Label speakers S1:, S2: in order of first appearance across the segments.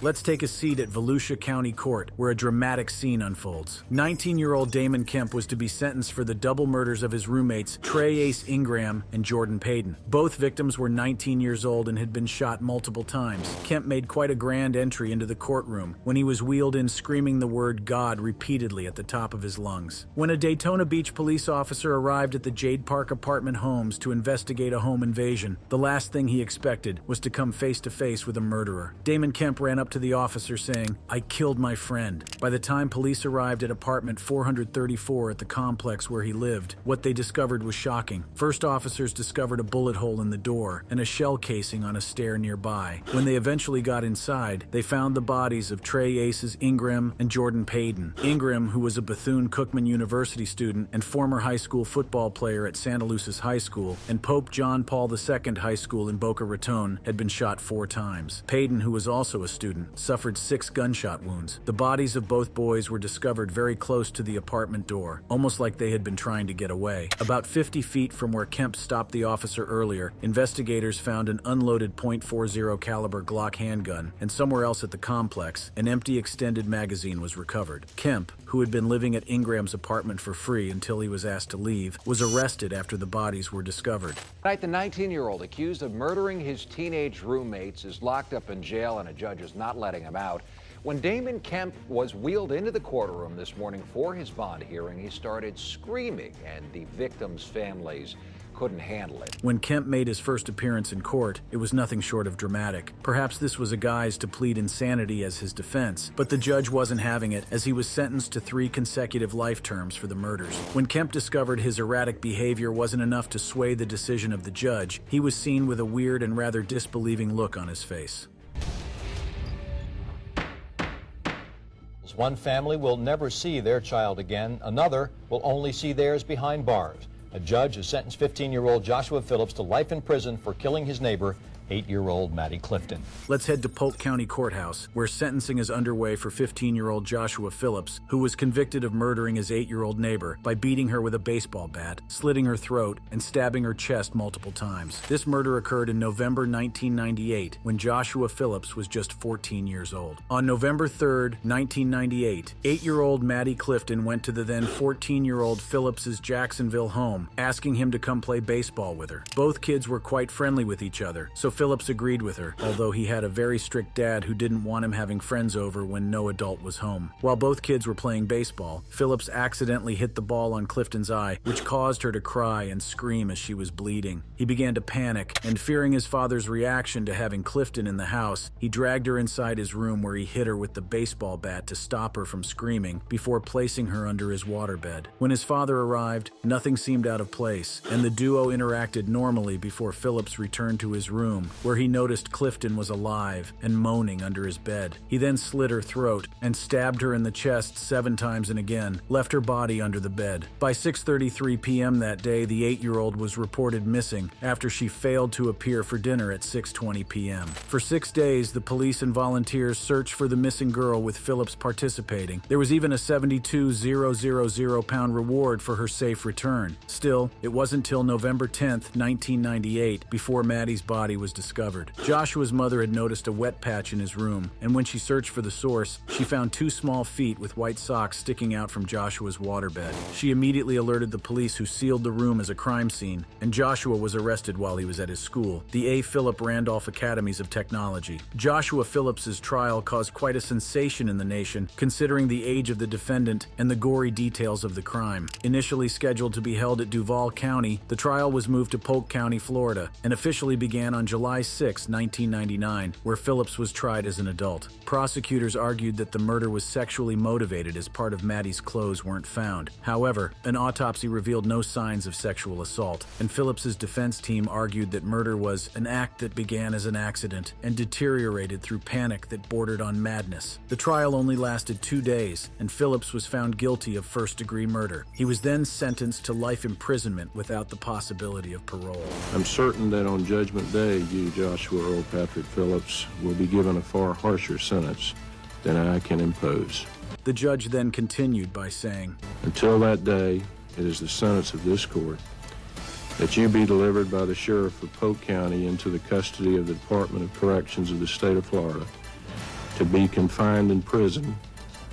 S1: Let's take a seat at Volusia County Court, where a dramatic scene unfolds. 19-year-old Damon Kemp was to be sentenced for the double murders of his roommates, Trey Ace Ingram and Jordan Payton. Both victims were 19 years old and had been shot multiple times. Kemp made quite a grand entry into the courtroom when he was wheeled in screaming the word God repeatedly at the top of his lungs. When a Daytona Beach police officer arrived at the Jade Park apartment homes to investigate a home invasion, the last thing he expected was to come face to face with a murderer. Damon Kemp ran up to the officer saying, "I killed my friend." By the time police arrived at apartment 434 at the complex where he lived, what they discovered was shocking. First, officers discovered a bullet hole in the door and a shell casing on a stair nearby. When they eventually got inside, they found the bodies of Trey Aces Ingram and Jordan Payton. Ingram, who was a Bethune-Cookman University student and former high school football player at Santa Lucis High School, and Pope John Paul II High School in Boca Raton, had been shot 4 times. Payton, who was also a student, suffered 6 gunshot wounds. The bodies of both boys were discovered very close to the apartment door, almost like they had been trying to get away. About 50 feet from where Kemp stopped the officer earlier, investigators found an unloaded .40 caliber Glock handgun, and somewhere else at the complex, an empty extended magazine was recovered. Kemp, who had been living at Ingram's apartment for free until he was asked to leave, was arrested after the bodies were discovered.
S2: Tonight, the 19-year-old accused of murdering his teenage roommates is locked up in jail, and a judge is not letting him out. When Damon Kemp was wheeled into the courtroom this morning for his bond hearing, he started screaming, and the victims' families couldn't handle it.
S1: When Kemp made his first appearance in court, it was nothing short of dramatic. Perhaps this was a guise to plead insanity as his defense, but the judge wasn't having it, as he was sentenced to 3 consecutive life terms for the murders. When Kemp discovered his erratic behavior wasn't enough to sway the decision of the judge, he was seen with a weird and rather disbelieving look on his face.
S3: One family will never see their child again. Another will only see theirs behind bars. A judge has sentenced 15-year-old Joshua Phillips to life in prison for killing his neighbor, 8-year-old Maddie Clifton.
S1: Let's head to Polk County Courthouse, where sentencing is underway for 15-year-old Joshua Phillips, who was convicted of murdering his 8-year-old neighbor by beating her with a baseball bat, slitting her throat, and stabbing her chest multiple times. This murder occurred in November 1998, when Joshua Phillips was just 14 years old. On November 3rd, 1998, 8-year-old Maddie Clifton went to the then 14-year-old Phillips's Jacksonville home, asking him to come play baseball with her. Both kids were quite friendly with each other, so Phillips agreed with her, although he had a very strict dad who didn't want him having friends over when no adult was home. While both kids were playing baseball, Phillips accidentally hit the ball on Clifton's eye, which caused her to cry and scream as she was bleeding. He began to panic, and fearing his father's reaction to having Clifton in the house, he dragged her inside his room, where he hit her with the baseball bat to stop her from screaming before placing her under his waterbed. When his father arrived, nothing seemed out of place, and the duo interacted normally before Phillips returned to his room, where he noticed Clifton was alive and moaning under his bed. He then slit her throat and stabbed her in the chest 7 times and again left her body under the bed. By 6:33 p.m. that day, the 8-year-old was reported missing after she failed to appear for dinner at 6:20 p.m. For 6 days, the police and volunteers searched for the missing girl, with Phillips participating. There was even a £72,000 reward for her safe return. Still, it wasn't till November 10th, 1998, before Maddie's body was discovered. Joshua's mother had noticed a wet patch in his room, and when she searched for the source, she found 2 small feet with white socks sticking out from Joshua's waterbed. She immediately alerted the police, who sealed the room as a crime scene, and Joshua was arrested while he was at his school, the A. Philip Randolph Academies of Technology. Joshua Phillips's trial caused quite a sensation in the nation, considering the age of the defendant and the gory details of the crime. Initially scheduled to be held at Duval County, the trial was moved to Polk County, Florida, and officially began on July 6, 1999, where Phillips was tried as an adult. Prosecutors argued that the murder was sexually motivated, as part of Maddie's clothes weren't found. However, an autopsy revealed no signs of sexual assault, and Phillips's defense team argued that murder was an act that began as an accident and deteriorated through panic that bordered on madness. The trial only lasted 2 days, and Phillips was found guilty of first-degree murder. He was then sentenced to life imprisonment without the possibility of parole.
S4: I'm certain that on Judgment Day, you, Joshua Earl Patrick Phillips, will be given a far harsher sentence than I can impose.
S1: The judge then continued by saying,
S4: Until that day, it is the sentence of this court that you be delivered by the sheriff of Polk County into the custody of the Department of Corrections of the state of Florida, to be confined in prison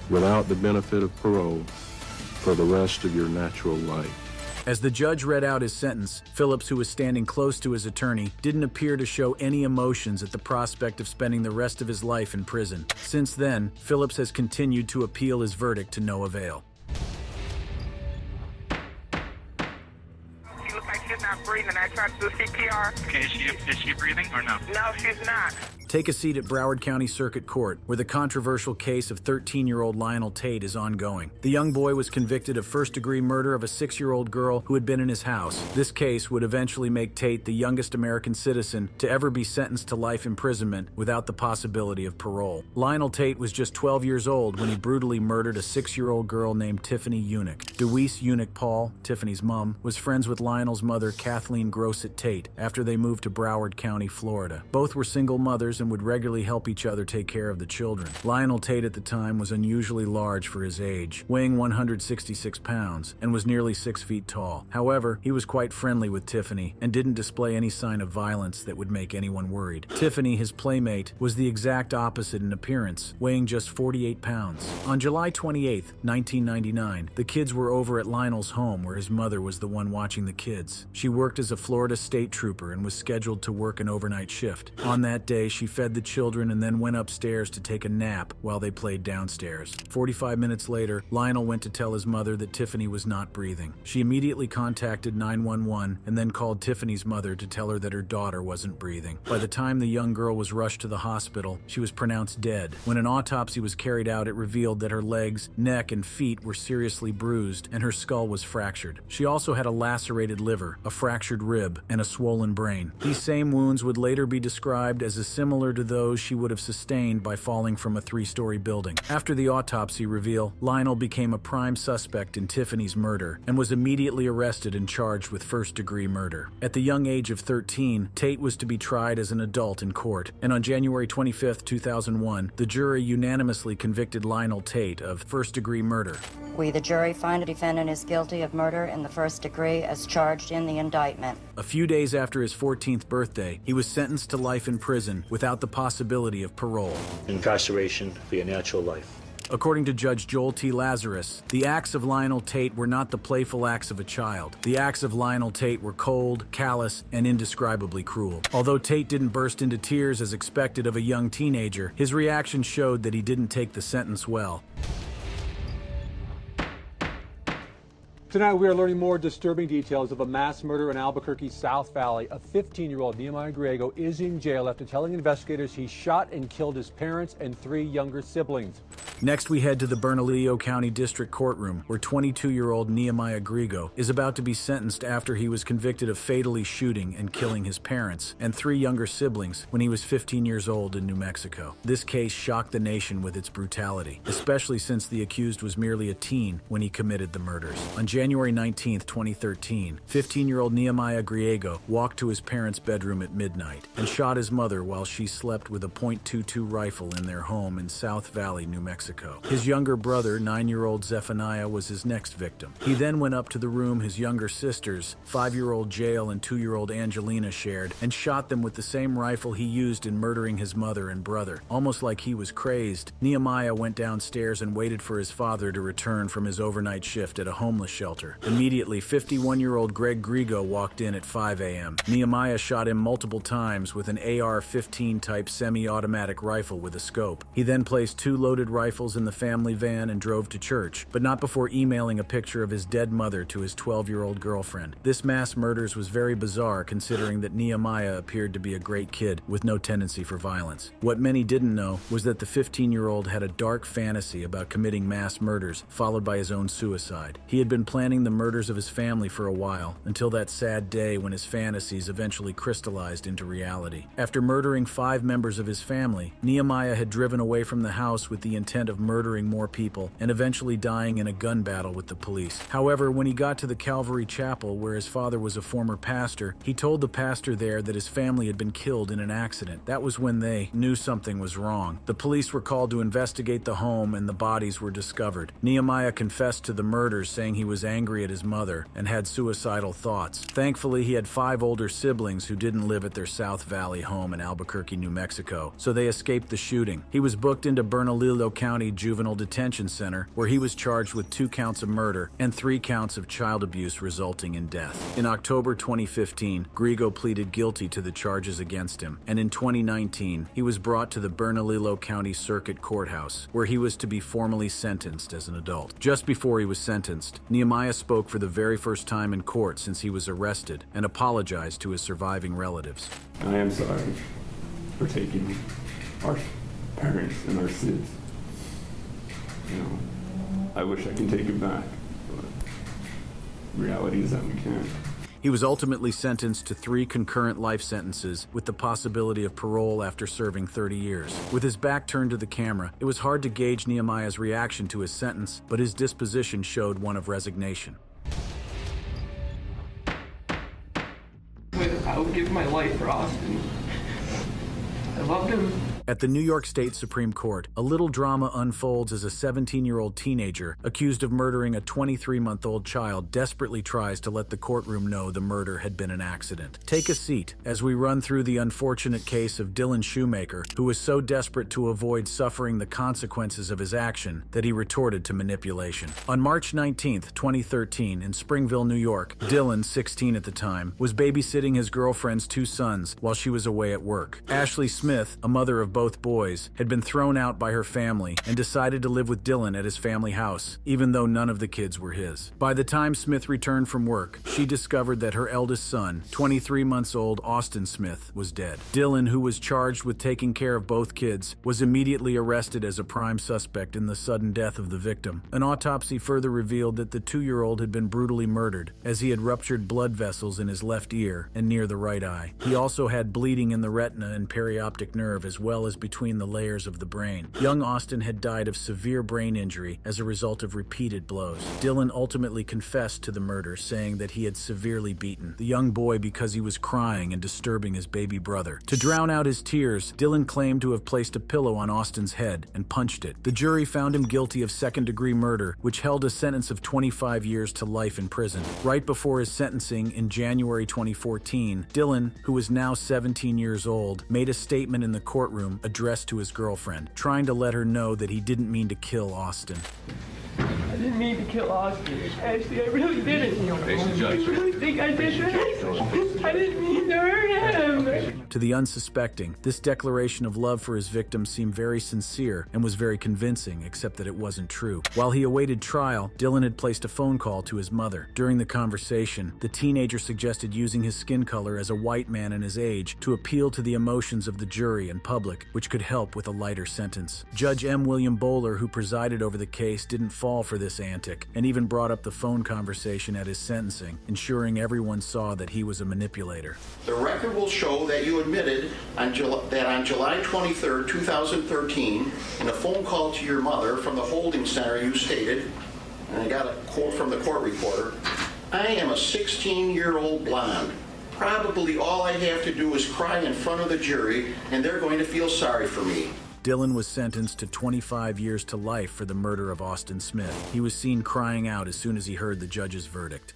S4: without the benefit of parole for the rest of your natural life.
S1: As the judge read out his sentence, Phillips, who was standing close to his attorney, didn't appear to show any emotions at the prospect of spending the rest of his life in prison. Since then, Phillips has continued to appeal his verdict to no avail.
S5: She looks like she's not breathing. I tried to do CPR.
S6: Okay, is she breathing or no?
S5: No, she's not.
S1: Take a seat at Broward County Circuit Court, where the controversial case of 13-year-old Lionel Tate is ongoing. The young boy was convicted of first-degree murder of a 6-year-old girl who had been in his house. This case would eventually make Tate the youngest American citizen to ever be sentenced to life imprisonment without the possibility of parole. Lionel Tate was just 12 years old when he brutally murdered a 6-year-old girl named Tiffany Unick. Deweese Unick Paul, Tiffany's mom, was friends with Lionel's mother, Kathleen Grossett Tate, after they moved to Broward County, Florida. Both were single mothers and would regularly help each other take care of the children. Lionel Tate at the time was unusually large for his age, weighing 166 pounds, and was nearly 6 feet tall. However, he was quite friendly with Tiffany and didn't display any sign of violence that would make anyone worried. Tiffany, his playmate, was the exact opposite in appearance, weighing just 48 pounds. On July 28, 1999, the kids were over at Lionel's home, where his mother was the one watching the kids. She worked as a Florida state trooper and was scheduled to work an overnight shift. On that day, she fed the children and then went upstairs to take a nap while they played downstairs. 45 minutes later, Lionel went to tell his mother that Tiffany was not breathing. She immediately contacted 911 and then called Tiffany's mother to tell her that her daughter wasn't breathing. By the time the young girl was rushed to the hospital, she was pronounced dead. When an autopsy was carried out, it revealed that her legs, neck, and feet were seriously bruised and her skull was fractured. She also had a lacerated liver, a fractured rib, and a swollen brain. These same wounds would later be described as similar to those she would have sustained by falling from a 3-story building. After the autopsy reveal, Lionel became a prime suspect in Tiffany's murder and was immediately arrested and charged with first-degree murder. At the young age of 13, Tate was to be tried as an adult in court, and on January 25, 2001, the jury unanimously convicted Lionel Tate of first-degree murder.
S7: We, the jury, find the defendant is guilty of murder in the first degree as charged in the indictment.
S1: A few days after his 14th birthday, he was sentenced to life in prison without the possibility of parole.
S8: Incarceration for your natural life.
S1: According to Judge Joel T. Lazarus, the acts of Lionel Tate were not the playful acts of a child. The acts of Lionel Tate were cold, callous, and indescribably cruel. Although Tate didn't burst into tears as expected of a young teenager, his reaction showed that he didn't take the sentence well.
S9: Tonight, we are learning more disturbing details of a mass murder in Albuquerque, South Valley. A 15-year-old Nehemiah Griego is in jail after telling investigators he shot and killed his parents and 3 younger siblings.
S1: Next, we head to the Bernalillo County District Courtroom, where 22-year-old Nehemiah Griego is about to be sentenced after he was convicted of fatally shooting and killing his parents and 3 younger siblings when he was 15 years old in New Mexico. This case shocked the nation with its brutality, especially since the accused was merely a teen when he committed the murders. On January 19, 2013, 15-year-old Nehemiah Griego walked to his parents' bedroom at midnight and shot his mother while she slept with a .22 rifle in their home in South Valley, New Mexico. His younger brother, 9-year-old Zephaniah, was his next victim. He then went up to the room his younger sisters, 5-year-old Jael and 2-year-old Angelina, shared and shot them with the same rifle he used in murdering his mother and brother. Almost like he was crazed, Nehemiah went downstairs and waited for his father to return from his overnight shift at a homeless shelter. Immediately, 51-year-old Greg Griego walked in at 5 a.m. Nehemiah shot him multiple times with an AR-15 type semi-automatic rifle with a scope. He then placed 2 loaded rifles in the family van and drove to church, but not before emailing a picture of his dead mother to his 12-year-old girlfriend. This mass murders was very bizarre considering that Nehemiah appeared to be a great kid with no tendency for violence. What many didn't know was that the 15-year-old had a dark fantasy about committing mass murders, followed by his own suicide. He had been planning the murders of his family for a while, until that sad day when his fantasies eventually crystallized into reality. After murdering 5 members of his family, Nehemiah had driven away from the house with the intent intent of murdering more people and eventually dying in a gun battle with the police. However, when he got to the Calvary Chapel, where his father was a former pastor, he told the pastor there that his family had been killed in an accident. That was when they knew something was wrong. The police were called to investigate the home and the bodies were discovered. Nehemiah confessed to the murders, saying he was angry at his mother and had suicidal thoughts. Thankfully, he had 5 older siblings who didn't live at their South Valley home in Albuquerque, New Mexico, so they escaped the shooting. He was booked into Bernalillo County Juvenile Detention Center, where he was charged with 2 counts of murder and 3 counts of child abuse resulting in death. In October 2015, Griego pleaded guilty to the charges against him, and in 2019, he was brought to the Bernalillo County Circuit Courthouse, where he was to be formally sentenced as an adult. Just before he was sentenced, Nehemiah spoke for the very first time in court since he was arrested and apologized to his surviving relatives.
S10: I am sorry for taking our parents and our sins. You know, I wish I can take it back, but reality is that we can't.
S1: He was ultimately sentenced to 3 concurrent life sentences with the possibility of parole after serving 30 years. With his back turned to the camera, it was hard to gauge Nehemiah's reaction to his sentence, but his disposition showed one of resignation.
S11: I would give my life for Austin. I loved him.
S1: At the New York State Supreme Court, a little drama unfolds as a 17-year-old teenager accused of murdering a 23-month-old child desperately tries to let the courtroom know the murder had been an accident. Take a seat as we run through the unfortunate case of Dylan Shoemaker, who was so desperate to avoid suffering the consequences of his action that he retorted to manipulation. On March 19, 2013, in Springville, New York, Dylan, 16 at the time, was babysitting his girlfriend's 2 sons while she was away at work. Ashley Smith, a mother of both boys, had been thrown out by her family and decided to live with Dylan at his family house, even though none of the kids were his. By the time Smith returned from work, she discovered that her eldest son, 23 months old Austin Smith, was dead. Dylan, who was charged with taking care of both kids, was immediately arrested as a prime suspect in the sudden death of the victim. An autopsy further revealed that the 2-year-old had been brutally murdered, as he had ruptured blood vessels in his left ear and near the right eye. He also had bleeding in the retina and perioptic nerve, as well as between the layers of the brain. Young Austin had died of severe brain injury as a result of repeated blows. Dylan ultimately confessed to the murder, saying that he had severely beaten the young boy because he was crying and disturbing his baby brother. To drown out his tears, Dylan claimed to have placed a pillow on Austin's head and punched it. The jury found him guilty of second-degree murder, which held a sentence of 25 years to life in prison. Right before his sentencing in January 2014, Dylan, who was now 17 years old, made a statement in the courtroom addressed to his girlfriend, trying to let her know that he didn't mean to kill Austin.
S11: I didn't mean to kill Austin. Ashley, I really didn't. I really think I did that. I didn't mean to hurt him.
S1: To the unsuspecting, this declaration of love for his victim seemed very sincere and was very convincing, except that it wasn't true. While he awaited trial, Dylan had placed a phone call to his mother. During the conversation, the teenager suggested using his skin color as a white man and his age to appeal to the emotions of the jury and public, which could help with a lighter sentence. Judge M. William Bowler, who presided over the case, didn't fall for this antic and even brought up the phone conversation at his sentencing, ensuring everyone saw that he was a manipulator.
S12: The record will show that you admitted that on July 23, 2013, in a phone call to your mother from the holding center, you stated, and I got a quote from the court reporter, "I am a 16-year-old blonde. Probably all I have to do is cry in front of the jury, and they're going to feel sorry for me."
S1: Dylan was sentenced to 25 years to life for the murder of Austin Smith. He was seen crying out as soon as he heard the judge's verdict.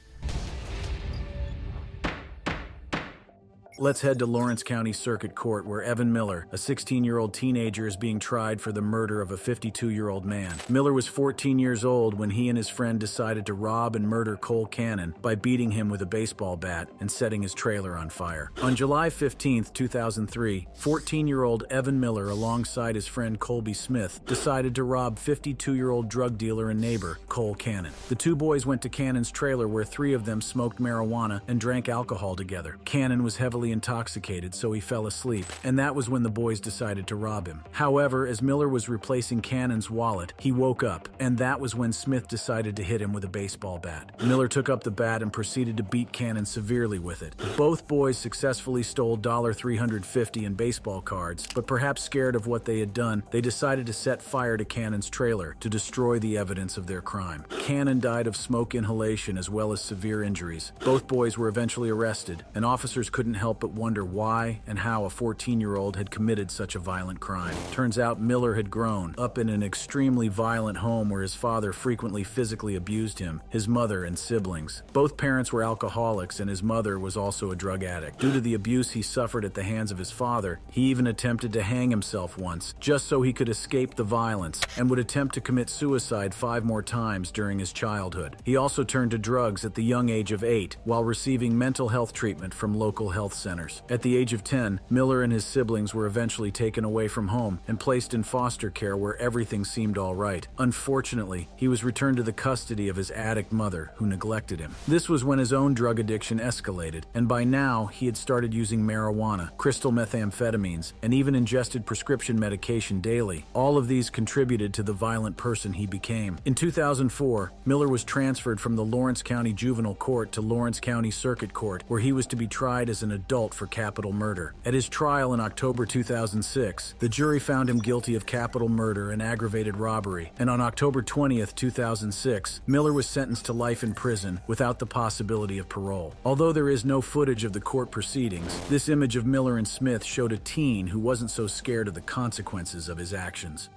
S1: Let's head to Lawrence County Circuit Court, where Evan Miller, a 16-year-old teenager, is being tried for the murder of a 52-year-old man. Miller was 14 years old when he and his friend decided to rob and murder Cole Cannon by beating him with a baseball bat and setting his trailer on fire. On July 15, 2003, 14-year-old Evan Miller, alongside his friend Colby Smith, decided to rob 52-year-old drug dealer and neighbor Cole Cannon. The 2 boys went to Cannon's trailer, where 3 of them smoked marijuana and drank alcohol together. Cannon was heavily severely intoxicated, so he fell asleep, and that was when the boys decided to rob him. However, as Miller was replacing Cannon's wallet, he woke up, and that was when Smith decided to hit him with a baseball bat. Miller took up the bat and proceeded to beat Cannon severely with it. Both boys successfully stole $350 in baseball cards, but perhaps scared of what they had done, they decided to set fire to Cannon's trailer to destroy the evidence of their crime. Cannon died of smoke inhalation as well as severe injuries. Both boys were eventually arrested, and officers couldn't help but wonder why and how a 14-year-old had committed such a violent crime. Turns out Miller had grown up in an extremely violent home where his father frequently physically abused him, his mother, and siblings. Both parents were alcoholics, and his mother was also a drug addict. Due to the abuse he suffered at the hands of his father, he even attempted to hang himself once, just so he could escape the violence, and would attempt to commit suicide 5 more times during his childhood. He also turned to drugs at the young age of 8 while receiving mental health treatment from local health centers. At the age of 10, Miller and his siblings were eventually taken away from home and placed in foster care where everything seemed all right. Unfortunately, he was returned to the custody of his addict mother, who neglected him. This was when his own drug addiction escalated, and by now he had started using marijuana, crystal methamphetamines, and even ingested prescription medication daily. All of these contributed to the violent person he became. In 2004, Miller was transferred from the Lawrence County Juvenile Court to Lawrence County Circuit Court, where he was to be tried as an adult for capital murder. At his trial in October 2006, the jury found him guilty of capital murder and aggravated robbery, and on October 20th, 2006, Miller was sentenced to life in prison without the possibility of parole. Although there is no footage of the court proceedings, this image of Miller and Smith showed a teen who wasn't so scared of the consequences of his actions.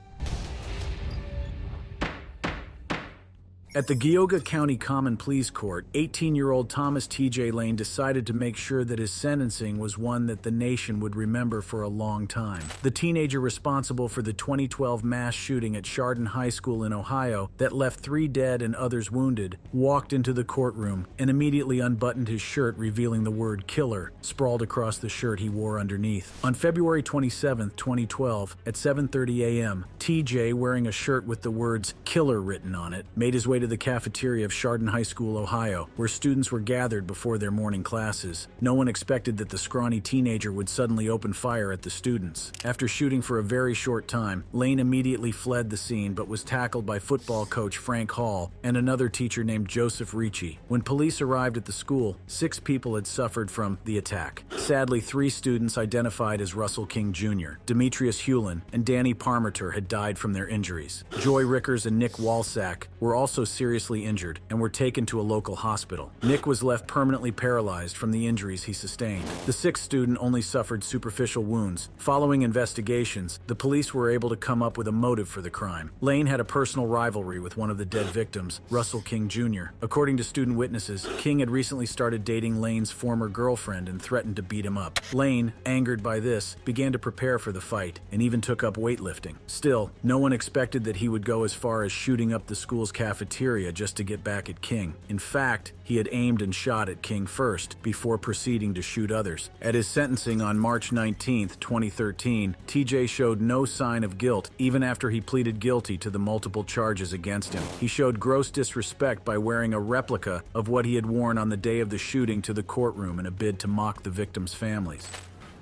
S1: At the Geauga County Common Pleas Court, 18-year-old Thomas T.J. Lane decided to make sure that his sentencing was one that the nation would remember for a long time. The teenager responsible for the 2012 mass shooting at Chardon High School in Ohio that left 3 dead and others wounded walked into the courtroom and immediately unbuttoned his shirt, revealing the word "killer" sprawled across the shirt he wore underneath. On February 27, 2012, at 7:30 a.m., T.J., wearing a shirt with the words "killer" written on it, made his way to the cafeteria of Chardon High School, Ohio, where students were gathered before their morning classes. No one expected that the scrawny teenager would suddenly open fire at the students. After shooting for a very short time, Lane immediately fled the scene but was tackled by football coach Frank Hall and another teacher named Joseph Ricci. When police arrived at the school, 6 people had suffered from the attack. Sadly, 3 students identified as Russell King Jr., Demetrius Hewlin, and Danny Parmenter had died from their injuries. Joy Rickers and Nick Walsack were also seriously injured and were taken to a local hospital. Nick was left permanently paralyzed from the injuries he sustained. The 6th student only suffered superficial wounds. Following investigations, the police were able to come up with a motive for the crime. Lane had a personal rivalry with one of the dead victims, Russell King Jr. According to student witnesses, King had recently started dating Lane's former girlfriend and threatened to beat him up. Lane, angered by this, began to prepare for the fight and even took up weightlifting. Still, no one expected that he would go as far as shooting up the school's cafeteria just to get back at King. In fact, he had aimed and shot at King first, before proceeding to shoot others. At his sentencing on March 19, 2013, TJ showed no sign of guilt even after he pleaded guilty to the multiple charges against him. He showed gross disrespect by wearing a replica of what he had worn on the day of the shooting to the courtroom in a bid to mock the victims' families.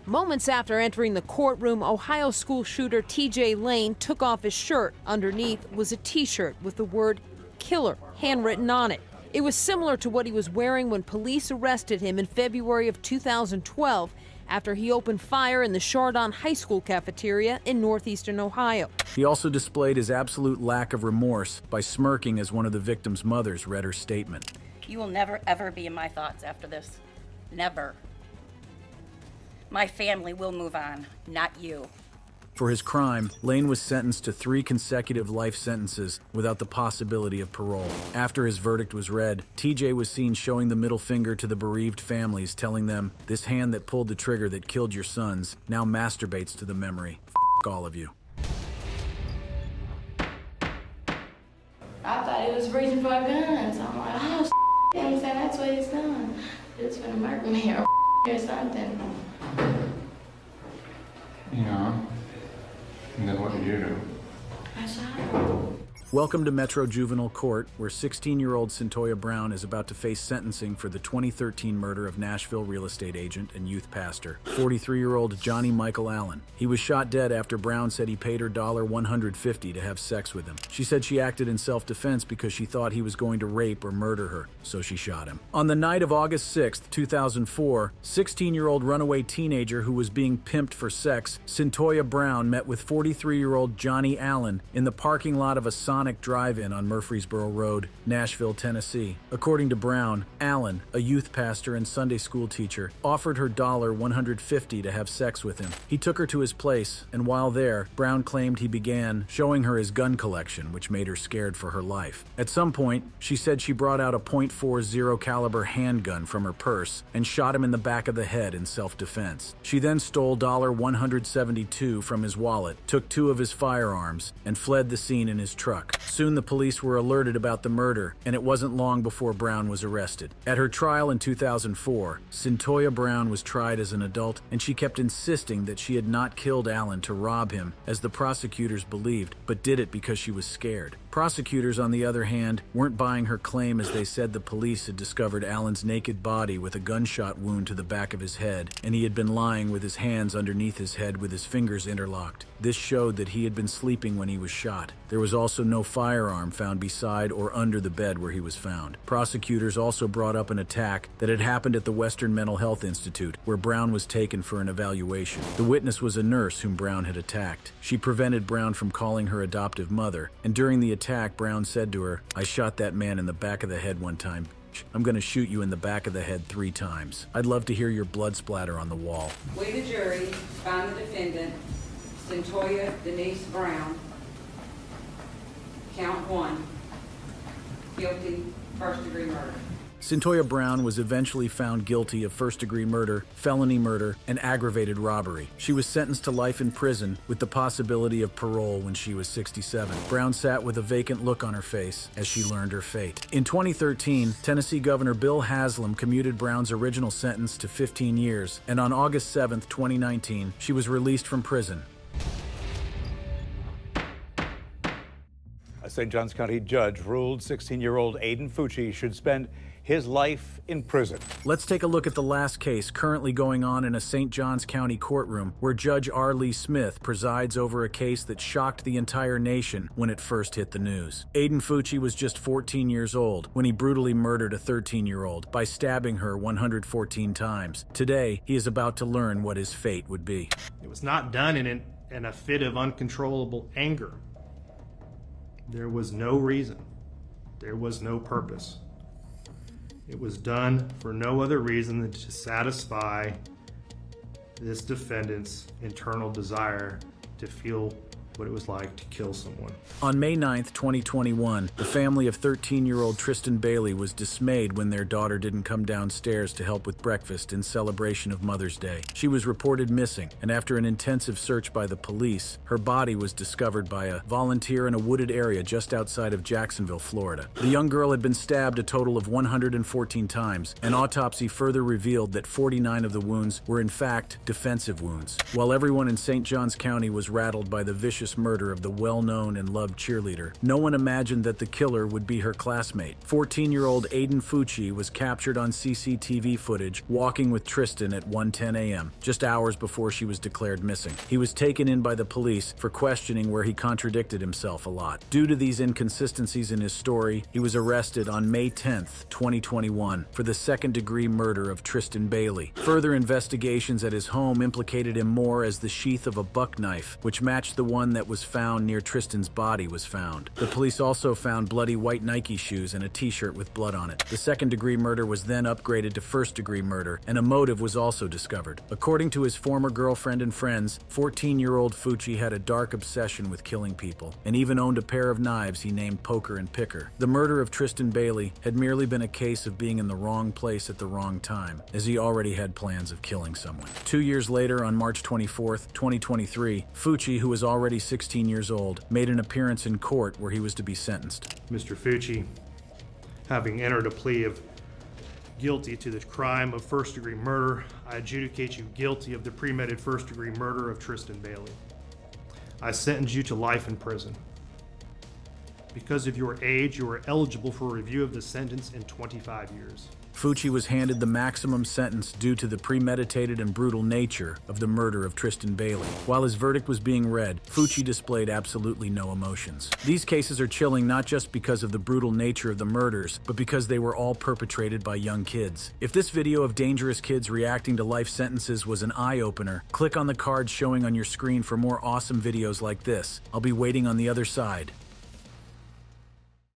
S13: Moments after entering the courtroom, Ohio school shooter T.J. Lane took off his shirt. Underneath was a T-shirt with the word "killer" handwritten on it. It was similar to what he was wearing when police arrested him in February of 2012 after he opened fire in the Chardon High School cafeteria in northeastern Ohio.
S1: He also displayed his absolute lack of remorse by smirking as one of the victim's mothers read her statement.
S14: "You will never, ever be in my thoughts after this. Never. My family will move on, not you."
S1: For his crime, Lane was sentenced to 3 consecutive life sentences without the possibility of parole. After his verdict was read, TJ was seen showing the middle finger to the bereaved families, telling them, "This hand that pulled the trigger that killed your sons now masturbates to the memory. F*** all of you."
S11: I thought it was reaching for guns. I'm like, oh, you know what I'm saying? That's what he's done. It's gonna murder me or something.
S10: You know, and then what did you do?
S11: I shot him.
S1: Welcome to Metro Juvenile Court, where 16-year-old Cyntoia Brown is about to face sentencing for the 2013 murder of Nashville real estate agent and youth pastor, 43-year-old Johnny Michael Allen. He was shot dead after Brown said he paid her $150 to have sex with him. She said she acted in self-defense because she thought he was going to rape or murder her, so she shot him. On the night of August 6, 2004, 16-year-old runaway teenager who was being pimped for sex, Cyntoia Brown met with 43-year-old Johnny Allen in the parking lot of a Sonic Drive-In on Murfreesboro Road, Nashville, Tennessee. According to Brown, Allen, a youth pastor and Sunday school teacher, offered her $150 to have sex with him. He took her to his place, and while there, Brown claimed he began showing her his gun collection, which made her scared for her life. At some point, she said she brought out a .40 caliber handgun from her purse and shot him in the back of the head in self-defense. She then stole $172 from his wallet, took 2 of his firearms, and fled the scene in his truck. Soon the police were alerted about the murder, and it wasn't long before Brown was arrested. At her trial in 2004, Cyntoia Brown was tried as an adult, and she kept insisting that she had not killed Allen to rob him, as the prosecutors believed, but did it because she was scared. Prosecutors, on the other hand, weren't buying her claim, as they said the police had discovered Allen's naked body with a gunshot wound to the back of his head, and he had been lying with his hands underneath his head with his fingers interlocked. This showed that he had been sleeping when he was shot. There was also no firearm found beside or under the bed where he was found. Prosecutors also brought up an attack that had happened at the Western Mental Health Institute, where Brown was taken for an evaluation. The witness was a nurse whom Brown had attacked. She prevented Brown from calling her adoptive mother, and during the attack, Brown said to her, "I shot that man in the back of the head one time. I'm going to shoot you in the back of the head 3 times. I'd love to hear your blood splatter on the wall."
S15: We, the jury, find the defendant, Cyntoia Denise Brown, count 1, guilty first-degree murder.
S1: Cyntoia Brown was eventually found guilty of first-degree murder, felony murder, and aggravated robbery. She was sentenced to life in prison with the possibility of parole when she was 67. Brown sat with a vacant look on her face as she learned her fate. In 2013, Tennessee Governor Bill Haslam commuted Brown's original sentence to 15 years, and on August 7, 2019, she was released from prison.
S16: A St. Johns County judge ruled 16-year-old Aiden Fucci should spend his life in prison.
S1: Let's take a look at the last case currently going on in a St. Johns County courtroom, where Judge R. Lee Smith presides over a case that shocked the entire nation when it first hit the news. Aiden Fucci was just 14 years old when he brutally murdered a 13-year-old by stabbing her 114 times. Today, he is about to learn what his fate would be.
S17: It was not done in a fit of uncontrollable anger. There was no reason. There was no purpose. It was done for no other reason than to satisfy this defendant's internal desire to feel what it was like to kill someone.
S1: On May 9th, 2021, the family of 13-year-old Tristan Bailey was dismayed when their daughter didn't come downstairs to help with breakfast in celebration of Mother's Day. She was reported missing, and after an intensive search by the police, her body was discovered by a volunteer in a wooded area just outside of Jacksonville, Florida. The young girl had been stabbed a total of 114 times. An autopsy further revealed that 49 of the wounds were in fact defensive wounds. While everyone in St. Johns County was rattled by the vicious murder of the well-known and loved cheerleader, no one imagined that the killer would be her classmate. 14-year-old Aiden Fucci was captured on CCTV footage walking with Tristan at 1:10 a.m., just hours before she was declared missing. He was taken in by the police for questioning where he contradicted himself a lot. Due to these inconsistencies in his story, he was arrested on May 10th, 2021 for the second-degree murder of Tristan Bailey. Further investigations at his home implicated him more as the sheath of a buck knife, which matched the one that was found near Tristan's body was found. The police also found bloody white Nike shoes and a t-shirt with blood on it. The second-degree murder was then upgraded to first-degree murder, and a motive was also discovered. According to his former girlfriend and friends, 14-year-old Fucci had a dark obsession with killing people, and even owned a pair of knives he named Poker and Picker. The murder of Tristan Bailey had merely been a case of being in the wrong place at the wrong time, as he already had plans of killing someone. 2 years later, on March 24th, 2023, Fucci, who was already 16 years old, made an appearance in court where he was to be sentenced.
S17: Mr. Fucci, having entered a plea of guilty to the crime of first-degree murder, I adjudicate you guilty of the premeditated first-degree murder of Tristan Bailey. I sentence you to life in prison. Because of your age, you are eligible for review of the sentence in 25 years.
S1: Fucci was handed the maximum sentence due to the premeditated and brutal nature of the murder of Tristan Bailey. While his verdict was being read, Fucci displayed absolutely no emotions. These cases are chilling not just because of the brutal nature of the murders, but because they were all perpetrated by young kids. If this video of dangerous kids reacting to life sentences was an eye-opener, click on the card showing on your screen for more awesome videos like this. I'll be waiting on the other side.